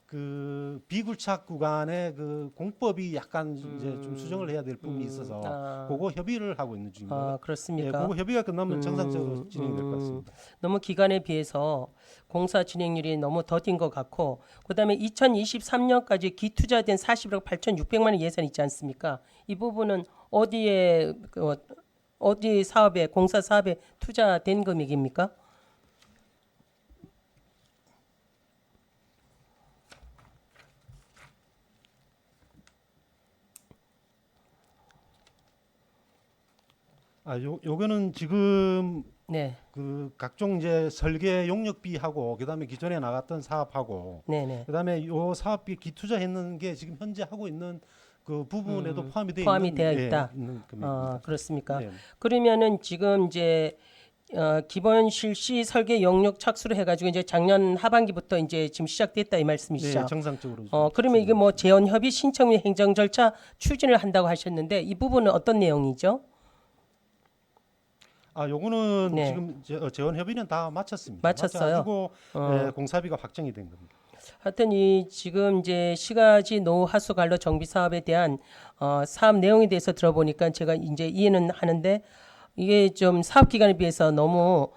그 비굴착 구간의 그 공법이 약간 이제 좀 수정을 해야 될 부분이 있어서 그거 협의를 하고 있는 중입니다. 아, 예, 그렇습니까? 그거 협의가 끝나면 정상적으로 진행될 것 음, 같습니다. 너무 기간에 비해서 공사 진행률이 너무 더딘 것 같고, 그다음에 2023년까지 기투자된 41억 8,600만 원 예산 있지 않습니까? 이 부분은 어디에 어디 사업에 공사 사업에 투자된 금액입니까? 요거는 지금 네, 그 각종 이제 설계 용역비하고 그다음에 기존에 나갔던 사업하고 네, 네. 그다음에 요 사업비 기투자했는 게 지금 현재 하고 있는 그 부분에도 포함이 되어 있다. 있는 금액입니다. 아, 그렇습니까? 네. 그러면은 지금 이제 기본 실시 설계 용역 착수를 해가지고 이제 작년 하반기부터 이제 지금 시작됐다 이 말씀이시죠? 네, 정상적으로. 그러면 이게 뭐 재원 협의 신청 및 행정 절차 추진을 한다고 하셨는데 이 부분은 어떤 내용이죠? 요거는 네. 지금 재원 협의는 다 마쳤습니다. 마쳤어요? 마쳐가지고 어. 공사비가 확정이 된 겁니다. 하여튼 이 지금 이제 시가지 노후 하수 관로 정비 사업에 대한 사업 내용에 대해서 들어보니까 제가 이제 이해는 하는데 이게 좀 사업 기간에 비해서 너무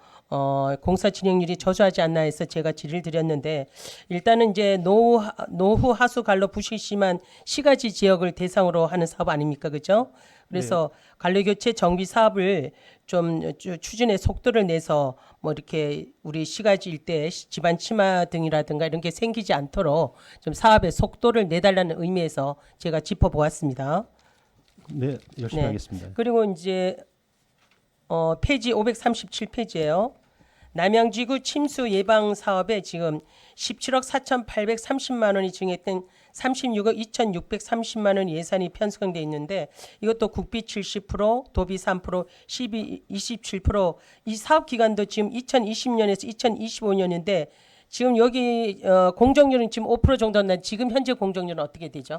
공사 진행률이 저조하지 않나 해서 제가 질의를 드렸는데 일단은 이제 노후 하수 관로 부실 심한 시가지 지역을 대상으로 하는 사업 아닙니까, 그죠? 그래서 관로 교체 정비 사업을 좀 추진의 속도를 내서 뭐 이렇게 우리 시가지 일대 집안 침하 등이라든가 이런 게 생기지 않도록 좀 사업의 속도를 내달라는 의미에서 제가 짚어보았습니다. 네, 열심히 네. 하겠습니다. 그리고 이제 페이지 537페이지예요. 남양지구 침수 예방 사업에 지금 17억 4,830만 원이 증액된 36억 2,630만 원 예산이 편성돼 있는데 이것도 국비 70%, 도비 3%, 시비 27%이 사업 기간도 지금 2020년에서 2025년인데 지금 여기 공정률은 지금 5% 정도 난 지금 현재 공정률은 어떻게 되죠?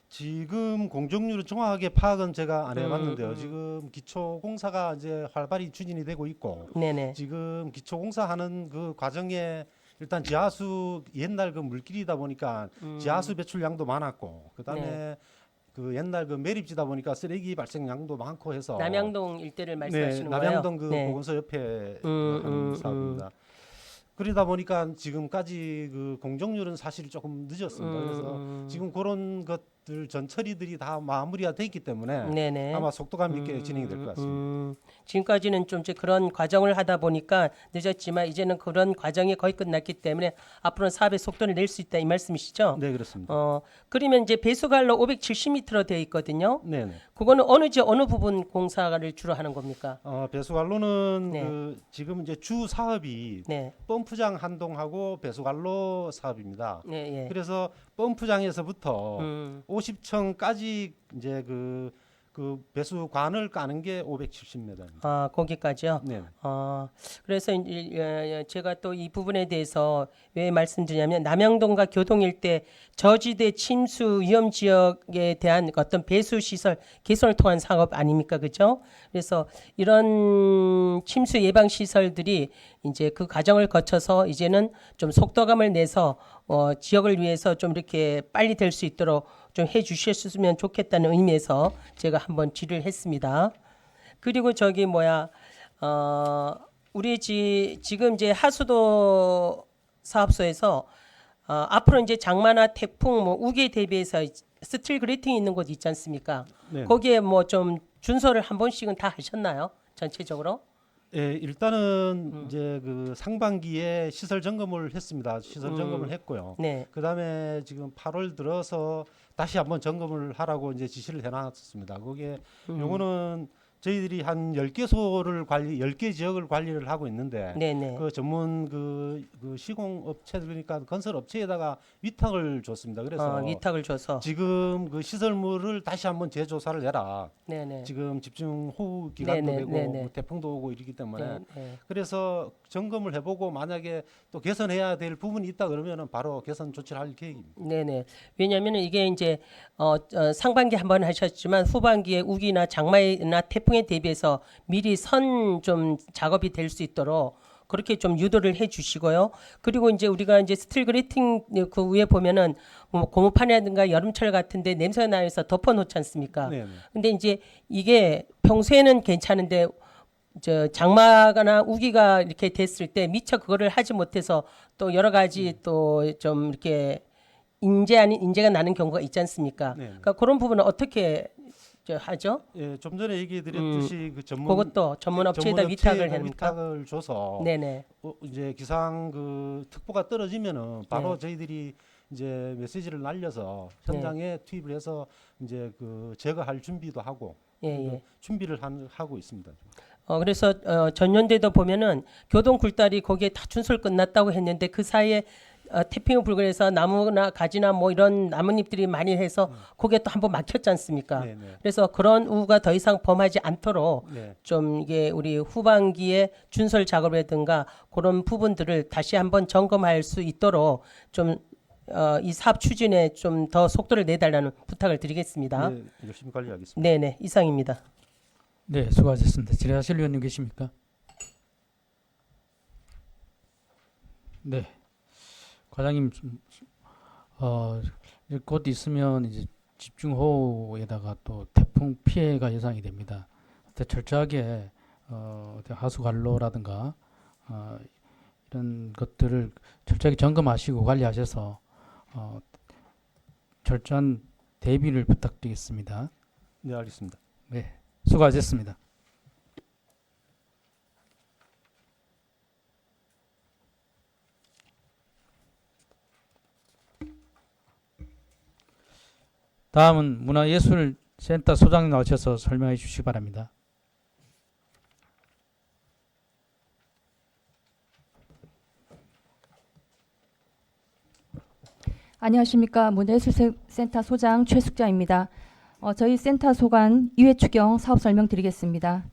지금 공정률은 정확하게 파악은 제가 안 해봤는데요. 지금 기초 공사가 이제 활발히 추진이 되고 있고 네네. 지금 기초 공사하는 그 과정에 일단 지하수 옛날 그 물길이다 보니까 지하수 배출량도 많았고 그다음에 네. 그 옛날 그 매립지다 보니까 쓰레기 발생량도 많고 해서 남양동 일대를 네, 말씀하시는 거예요? 남양동 그 네. 보건소 옆에 하는 사업입니다. 그러다 보니까 지금까지 그 공정률은 사실 조금 늦었습니다. 그래서 지금 그런 것들 전 처리들이 다 마무리가 돼 있기 때문에 네네. 아마 속도감 있게 진행이 될 것 같습니다. 지금까지는 좀 이제 그런 과정을 하다 보니까 늦었지만 이제는 그런 과정이 거의 끝났기 때문에 앞으로는 사업의 속도를 낼 수 있다 이 말씀이시죠? 네, 그렇습니다. 그러면 이제 배수관로 570m로 되어 있거든요. 네, 네. 그거는 어느 부분 공사를 주로 하는 겁니까? 배수관로는 네. 그 지금 이제 주 사업이 네, 펌프장 한동하고 배수관로 사업입니다. 네, 예. 그래서 펌프장에서부터 50층까지 이제 그 배수관을 까는 게 570m입니다. 거기까지요. 네. 그래서 이제 제가 또 이 부분에 대해서 왜 말씀드리냐면 남양동과 교동 일대 저지대 침수 위험 지역에 대한 어떤 배수 시설 개선을 통한 사업 아닙니까, 그죠? 그래서 이런 침수 예방 시설들이 이제 그 과정을 거쳐서 이제는 좀 속도감을 내서 지역을 위해서 좀 이렇게 빨리 될 수 있도록 좀 해주셨으면 좋겠다는 의미에서 제가 한번 질의를 했습니다. 그리고 저기 우리 지금 이제 하수도 사업소에서 앞으로 이제 장마나 태풍 우기에 대비해서 스틸 그레이팅이 있는 곳 있지 않습니까? 네. 거기에 뭐 좀 준설을 한 번씩은 다 하셨나요? 전체적으로? 예, 일단은 이제 그 상반기에 시설 점검을 했습니다. 시설 점검을 했고요. 네. 그다음에 지금 8월 들어서 다시 한번 점검을 하라고 이제 지시를 해놨습니다. 거기에 요거는 저희들이 한 10개소를 10개 지역을 관리를 하고 있는데 네네. 그 전문 그 시공업체 그러니까 건설업체에다가 위탁을 줬습니다. 그래서 위탁을 줘서. 지금 그 시설물을 다시 한번 재조사를 해라. 네네. 지금 집중 호우 기간도 네네, 되고 네네. 뭐 태풍도 오고 이러기 때문에 네. 그래서 점검을 해보고 만약에 또 개선해야 될 부분이 있다 그러면은 바로 개선 조치를 할 계획입니다. 네네. 왜냐하면 이게 이제 상반기 한번 하셨지만 후반기에 우기나 장마나 태풍에 대비해서 미리 선 좀 작업이 될 수 있도록 그렇게 좀 유도를 해주시고요. 그리고 이제 우리가 이제 스틸 그레이팅 그 위에 보면은 뭐 고무판이라든가 여름철 같은데 냄새가 나서 덮어놓지 않습니까? 네, 네. 근데 이제 이게 평소에는 괜찮은데 저 장마나 우기가 이렇게 됐을 때 미처 그거를 하지 못해서 또 여러 가지 또 좀 이렇게 인재 아닌 인재가 나는 경우가 있지 않습니까? 네, 네. 그러니까 그런 부분은 어떻게 하죠? 예, 좀 전에 얘기해드렸듯이 그 그것도 전문 업체에다 위탁을 합니까? 위탁을 줘서 네네. 이제 기상 그 특보가 떨어지면은 바로 네. 저희들이 이제 메시지를 날려서 네. 현장에 투입을 해서 이제 그 제거할 준비도 하고 예. 준비를 하고 있습니다. 그래서 전년도에도 보면은 교동 굴다리 거기에 다 준설 끝났다고 했는데 그 사이에 태평양 불근에서 나무나 가지나 뭐 이런 나뭇잎들이 많이 해서 거기에 또 한번 막혔지 않습니까? 네, 네. 그래서 그런 우가 더 이상 범하지 않도록 네. 좀 이게 우리 후반기에 준설 작업이라든가 그런 부분들을 다시 한번 점검할 수 있도록 좀 이 사업 추진에 좀 더 속도를 내달라는 부탁을 드리겠습니다. 네, 열심히 관리하겠습니다. 네네 이상입니다. 네, 수고하셨습니다. 질의하실 위원님 계십니까? 네, 과장님, 이제 곧 있으면 이제 집중호우에다가 또 태풍 피해가 예상이 됩니다. 그때 철저하게 하수 관로라든가 이런 것들을 철저하게 점검하시고 관리하셔서 철저한 대비를 부탁드리겠습니다. 네, 알겠습니다. 네, 수고하셨습니다. 다음은 문화예술센터 소장님 나오셔서 설명해 주시기 바랍니다. 안녕하십니까. 문화예술센터 소장 최숙자입니다. 저희 센터 소관 2회 추경 사업 설명드리겠습니다.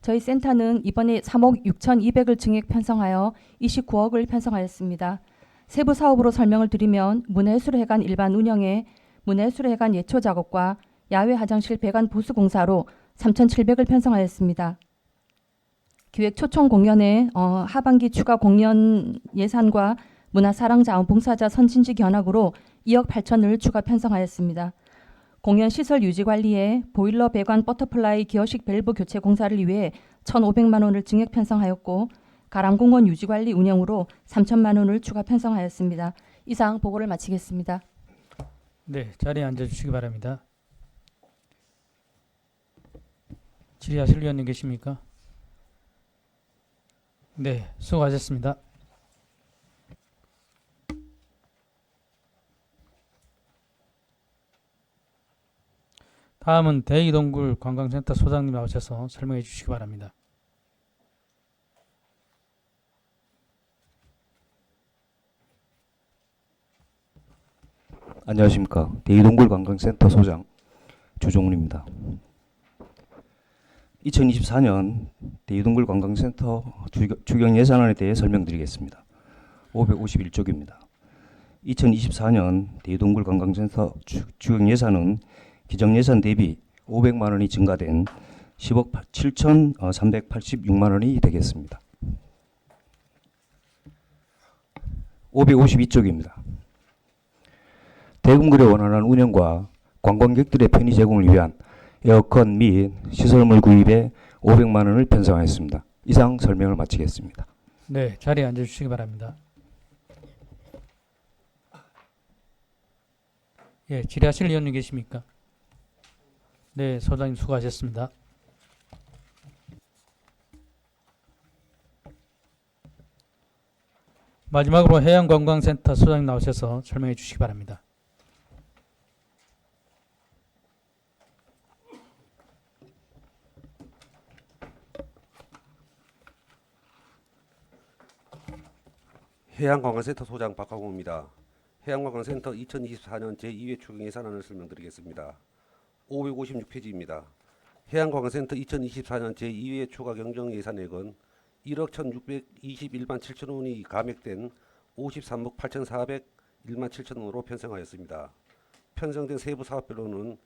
저희 센터는 이번에 3억 6,200을 증액 편성하여 29억을 편성하였습니다. 세부 사업으로 설명을 드리면 문화예술회관 일반 운영에 문화예술회관 예초 작업과 야외 화장실 배관 보수 공사로 3,700을 편성하였습니다. 기획 초청 공연에 하반기 추가 공연 예산과 문화사랑자원봉사자 선진지 견학으로 2억 8천을 추가 편성하였습니다. 공연 시설 유지 관리에 보일러 배관 버터플라이 기어식 밸브 교체 공사를 위해 1,500만 원을 증액 편성하였고 가람공원 유지 관리 운영으로 3천만 원을 추가 편성하였습니다. 이상 보고를 마치겠습니다. 네, 자리에 앉아주시기 바랍니다. 질의하실 위원님 계십니까? 네, 수고하셨습니다. 다음은 대이동굴 관광센터 소장님 나오셔서 설명해 주시기 바랍니다. 안녕하십니까. 대이동굴 관광센터 소장 주종훈입니다. 2024년 대이동굴 관광센터 추경 예산안에 대해 설명드리겠습니다. 551쪽입니다. 2024년 대이동굴 관광센터 추경 예산은 기정 예산 대비 500만 원이 증가된 10억 7,386만 원이 되겠습니다. 552쪽입니다. 대금굴의 원활한 운영과 관광객들의 편의 제공을 위한 에어컨 및 시설물 구입에 500만 원을 편성하였습니다. 이상 설명을 마치겠습니다. 네, 자리에 앉아주시기 바랍니다. 예, 질의하실 위원님 계십니까? 네, 소장님 수고하셨습니다. 마지막으로 해양관광센터 소장님 나오셔서 설명해 주시기 바랍니다. 해양관광센터 소장 박하공입니다. 해양관광센터 2024년 제2회 추경 예산안을 설명드리겠습니다. 556페이지입니다. 해양관광센터 2024년 제2회 추가 경정 예산액은 1억 1,621만 7천 원이 감액된 53억 8,401만 7천 원으로 편성하였습니다. 편성된 세부 사업별로는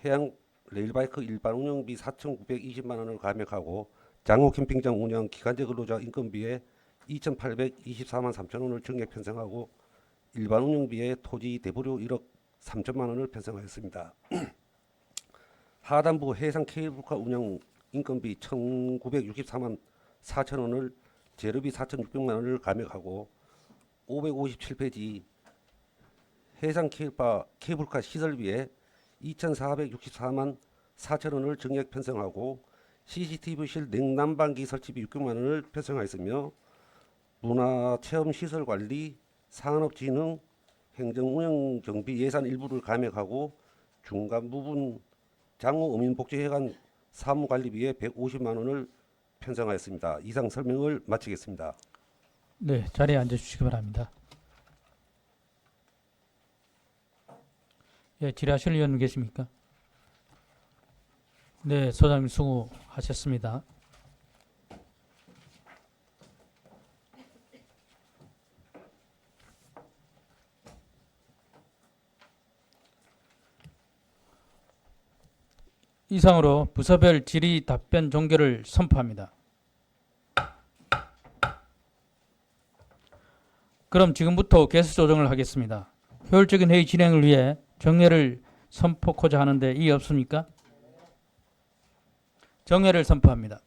해양 레일바이크 일반 운영비 4,920만 원을 감액하고 장호 캠핑장 운영 기간제 근로자 인건비에 2,824만 3천 원을 증액 편성하고 일반 운영비에 토지 대보료 1억 3천만 원을 편성하였습니다. 하단부 해상 케이블카 운영 인건비 1,964만 4천 원을 재료비 4,600만 원을 감액하고 557페이지 해상 케이블카 시설비에 2,464만 4천 원을 증액 편성하고 CCTV실 냉난방기 설치비 600만 원을 편성하였으며 문화체험시설관리, 산업진흥, 행정운영경비 예산 일부를 감액하고 중간 부분 장호 어민복지회관 사무관리비에 150만 원을 편성하였습니다. 이상 설명을 마치겠습니다. 네, 자리에 앉아주시기 바랍니다. 예, 질의하실 의원님 계십니까? 네, 소장님 수고하셨습니다. 이상으로 부서별 질의 답변 종결을 선포합니다. 그럼 지금부터 개수 조정을 하겠습니다. 효율적인 회의 진행을 위해 정례를 선포하고자 하는데 이의 없습니까? 정례를 선포합니다.